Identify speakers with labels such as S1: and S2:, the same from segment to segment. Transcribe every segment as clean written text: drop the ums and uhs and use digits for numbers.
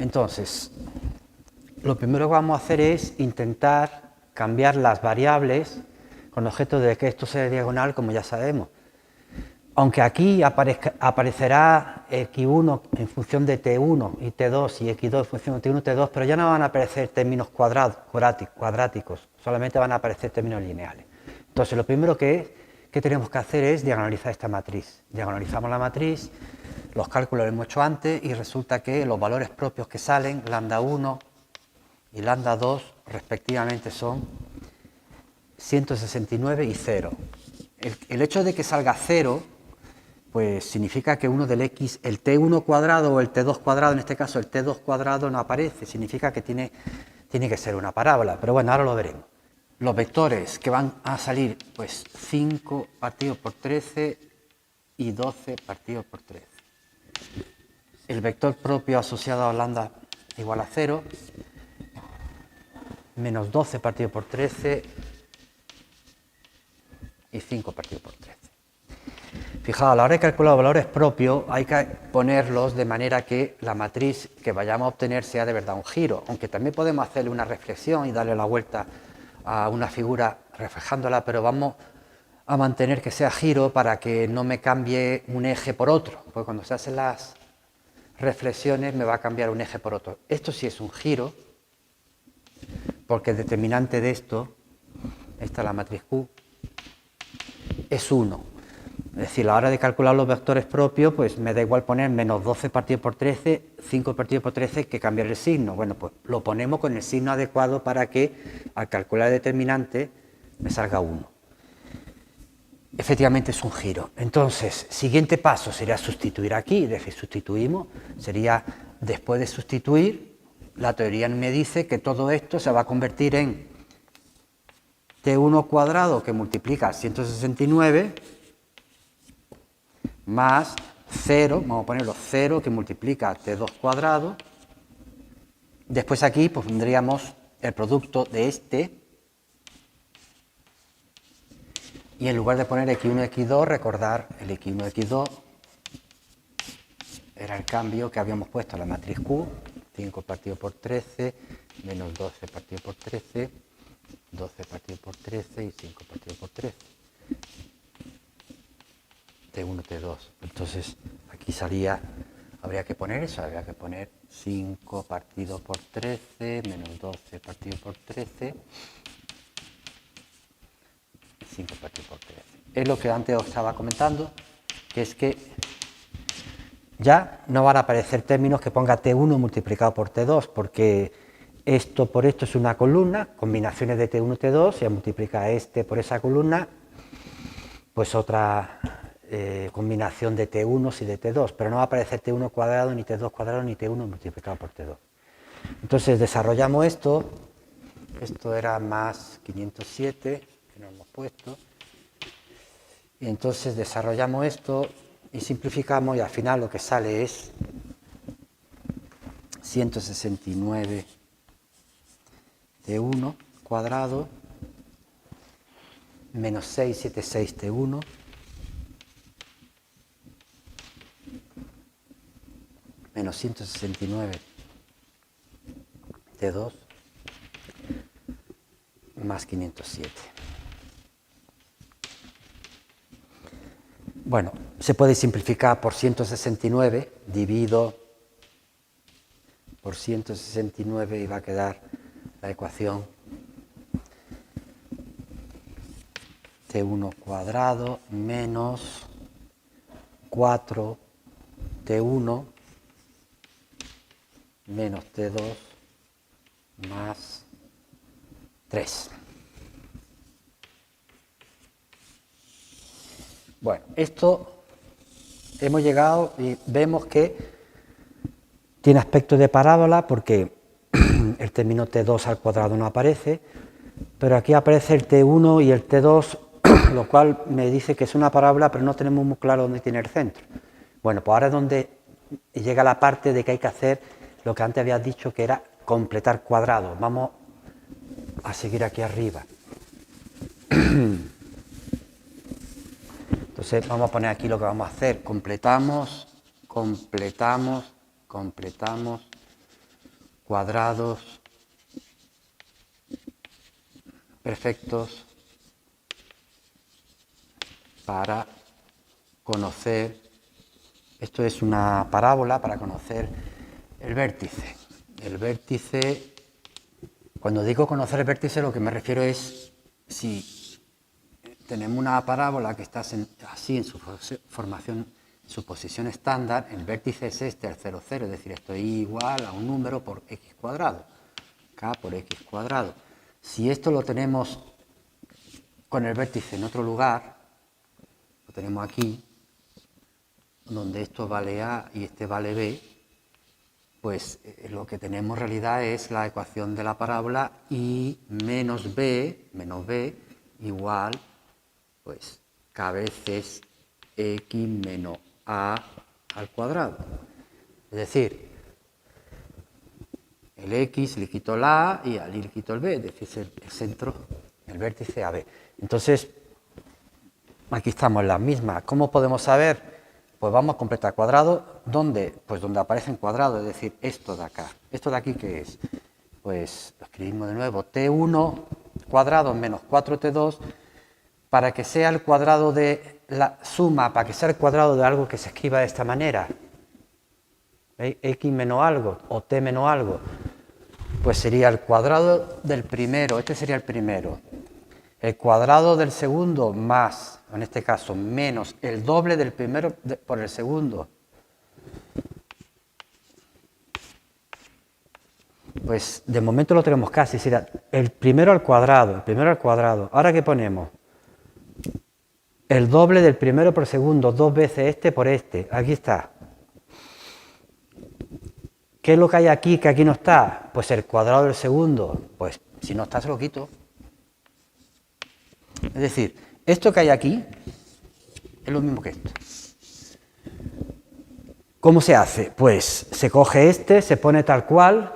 S1: Entonces, lo primero que vamos a hacer es intentar cambiar las variables con objeto de que esto sea diagonal, como ya sabemos. Aunque aquí aparecerá x1 en función de t1 y t2 y x2 en función de t1 y t2, pero ya no van a aparecer términos cuadráticos, solamente van a aparecer términos lineales. Entonces, lo primero que tenemos que hacer es diagonalizar esta matriz. Diagonalizamos la matriz, los cálculos los hemos hecho antes y resulta que los valores propios que salen, lambda 1 y lambda 2, respectivamente son 169 y 0. El hecho de que salga 0, pues significa que uno del x, el t1 cuadrado o el t2 cuadrado, en este caso el t2 cuadrado no aparece, significa que tiene que ser una parábola, pero bueno, ahora lo veremos. Los vectores que van a salir, pues 5 partido por 13 y 12 partido por 13. El vector propio asociado a lambda igual a 0, menos 12 partido por 13 y 5 partido por 13. Fijaos, a la hora de calcular los valores propios hay que ponerlos de manera que la matriz que vayamos a obtener sea de verdad un giro, aunque también podemos hacerle una reflexión y darle la vuelta a una figura reflejándola, pero vamos a mantener que sea giro para que no me cambie un eje por otro, porque cuando se hacen las reflexiones me va a cambiar un eje por otro. Esto sí es un giro, porque el determinante de esto, esta es la matriz Q, es 1. Es decir, a la hora de calcular los vectores propios, pues me da igual poner menos 12 partido por 13, 5 partido por 13, que cambiar el signo. Bueno, pues lo ponemos con el signo adecuado para que al calcular el determinante me salga 1. Efectivamente es un giro. Entonces, siguiente paso sería sustituir aquí, es decir, sustituimos, sería después de sustituir, la teoría me dice que todo esto se va a convertir en t1 cuadrado que multiplica 169 más 0, vamos a ponerlo 0 que multiplica t2 cuadrado. Después aquí pues pondríamos el producto de este. Y en lugar de poner x1 y x2, recordar el x1 y x2 era el cambio que habíamos puesto en la matriz Q, 5 partido por 13, menos 12 partido por 13, 12 partido por 13 y 5 partido por 13. T1, T2. Entonces, aquí habría que poner eso, habría que poner 5 partido por 13, menos 12 partido por 13, 5 partido por 13. Es lo que antes os estaba comentando, que es que ya no van a aparecer términos que ponga T1 multiplicado por T2, porque esto por esto es una columna, combinaciones de T1 y T2, se multiplica este por esa columna, pues otra combinación de T1 y de T2, pero no va a aparecer T1 cuadrado, ni T2 cuadrado, ni T1 multiplicado por T2. Entonces desarrollamos esto era más 507, que nos hemos puesto, y entonces desarrollamos esto y simplificamos y al final lo que sale es 169 T1 cuadrado menos 676 T1 menos 169 T2 más 507. Bueno, se puede simplificar por 169, divido por 169 y va a quedar la ecuación T1 cuadrado menos 4 T1 menos T2 más 3. Bueno, esto hemos llegado y vemos que tiene aspecto de parábola porque el término T2 al cuadrado no aparece, pero aquí aparece el T1 y el T2, lo cual me dice que es una parábola, pero no tenemos muy claro dónde tiene el centro. Bueno, pues ahora es donde llega la parte de que hay que hacer lo que antes había dicho, que era completar cuadrados. Vamos a seguir aquí arriba. Entonces vamos a poner aquí lo que vamos a hacer. Completamos, completamos, completamos, cuadrados perfectos para conocer, esto es una parábola para conocer el vértice. El vértice, cuando digo conocer el vértice, lo que me refiero es si tenemos una parábola que está así en su formación, su posición estándar, el vértice es este, el 0, 0, es decir, esto es igual a un número por x cuadrado, k por x cuadrado. Si esto lo tenemos con el vértice en otro lugar, lo tenemos aquí, donde esto vale a y este vale b, pues lo que tenemos en realidad es la ecuación de la parábola y menos b igual, pues k veces x menos a al cuadrado. Es decir, el x le quito la a y al y le quito el b, es decir, el centro, el vértice AB. Entonces, aquí estamos en la misma. ¿Cómo podemos saber? Pues vamos a completar cuadrado. ¿Dónde? Pues donde aparecen cuadrados, es decir, esto de acá. ¿Esto de aquí qué es? Pues lo escribimos de nuevo, t1 cuadrado menos 4t2, para que sea el cuadrado de la suma, para que sea el cuadrado de algo que se escriba de esta manera. ¿Veis? X menos algo o t menos algo. Pues sería el cuadrado del primero, este sería el primero. El cuadrado del segundo más, en este caso, menos el doble del primero por el segundo. Pues de momento lo tenemos casi, será el primero al cuadrado, Ahora, ¿qué ponemos? El doble del primero por segundo, 2 veces este por este, aquí está. ¿Qué es lo que hay aquí que aquí no está? Pues el cuadrado del segundo, pues si no está se lo quito. Es decir, esto que hay aquí es lo mismo que esto. ¿Cómo se hace? Pues se coge este, se pone tal cual,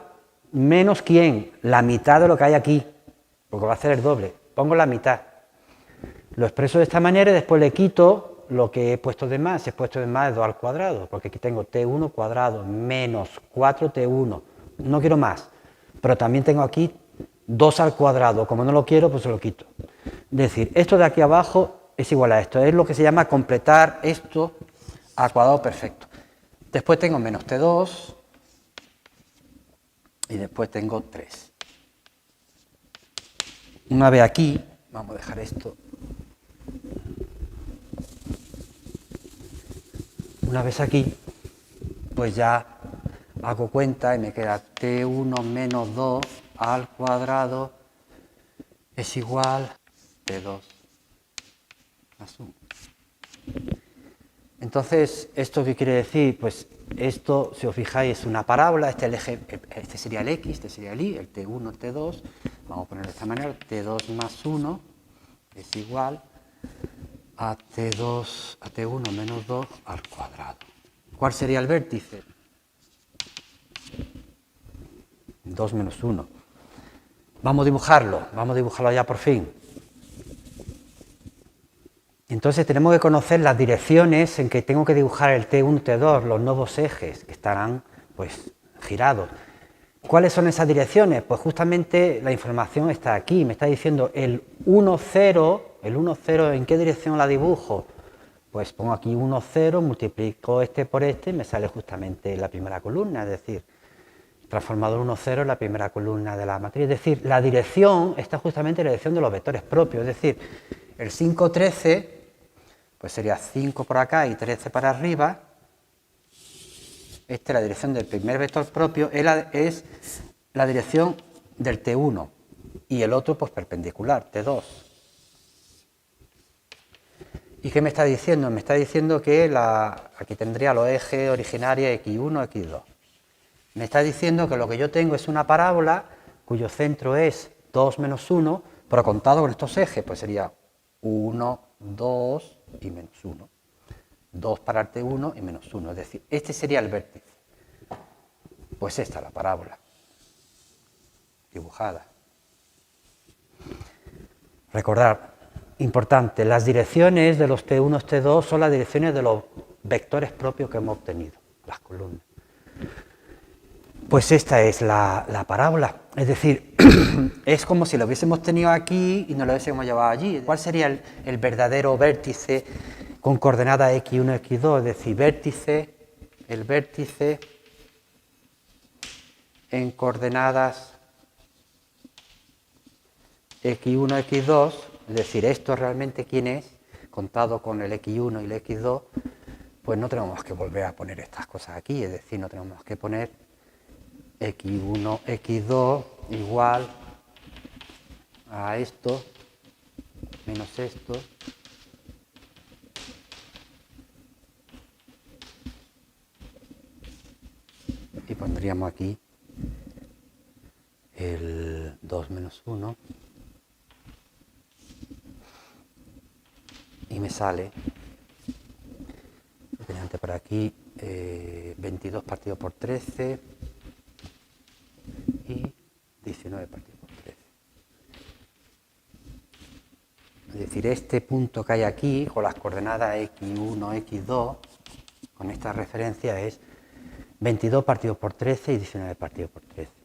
S1: menos ¿quién? La mitad de lo que hay aquí, porque va a hacer el doble. Pongo la mitad. Lo expreso de esta manera y después le quito lo que he puesto de más. He puesto de más es 2 al cuadrado, porque aquí tengo t1 cuadrado menos 4t1. No quiero más, pero también tengo aquí 2 al cuadrado. Como no lo quiero, pues se lo quito. Es decir, esto de aquí abajo es igual a esto. Es lo que se llama completar esto a cuadrado perfecto. Después tengo menos t2 y después tengo 3. Una vez aquí, vamos a dejar esto. Una vez aquí, pues ya hago cuenta y me queda t1 menos 2 al cuadrado es igual a t2 más 1. Entonces, ¿esto qué quiere decir? Pues esto, si os fijáis, es una parábola, este sería el x, este sería el y, el t1, t2, vamos a ponerlo de esta manera, t2 más 1 es igual a t1 menos 2 al cuadrado. ¿Cuál sería el vértice? 2 menos 1. Vamos a dibujarlo ya por fin. Entonces tenemos que conocer las direcciones en que tengo que dibujar el T1, T2, los nuevos ejes que estarán pues girados. ¿Cuáles son esas direcciones? Pues justamente la información está aquí, me está diciendo el 1, 0, ¿en qué dirección la dibujo? Pues pongo aquí 1, 0, multiplico este por este y me sale justamente la primera columna, es decir, transformador 1, 0 en la primera columna de la matriz. Es decir, la dirección está justamente en la dirección de los vectores propios, es decir, el 5, 13, pues sería 5 por acá y 13 para arriba. Esta es la dirección del primer vector propio, es la dirección del T1 y el otro pues perpendicular, T2. ¿Y qué me está diciendo? Me está diciendo que aquí tendría los ejes originarios X1, X2. Me está diciendo que lo que yo tengo es una parábola cuyo centro es 2 menos 1, pero contado con estos ejes, pues sería 1, 2 y menos 1. 2 para el T1 y menos 1, es decir, este sería el vértice. Pues esta es la parábola dibujada. Recordar, importante, las direcciones de los T1 y T2 son las direcciones de los vectores propios que hemos obtenido, las columnas. Pues esta es la parábola, es decir, es como si lo hubiésemos tenido aquí y nos lo hubiésemos llevado allí. ¿Cuál sería el verdadero vértice con coordenadas x1, x2? Es decir, el vértice en coordenadas x1, x2, es decir, esto realmente quién es, contado con el x1 y el x2, pues no tenemos que volver a poner estas cosas aquí, es decir, no tenemos que poner x1, x2 igual a esto menos esto y pondríamos aquí el 2 menos 1 y me sale antes por aquí 22 partido por 13 y 19 partido por 13. Es decir, este punto que hay aquí con las coordenadas x1, x2 con esta referencia es 22 partido por 13 y 19 partido por 13.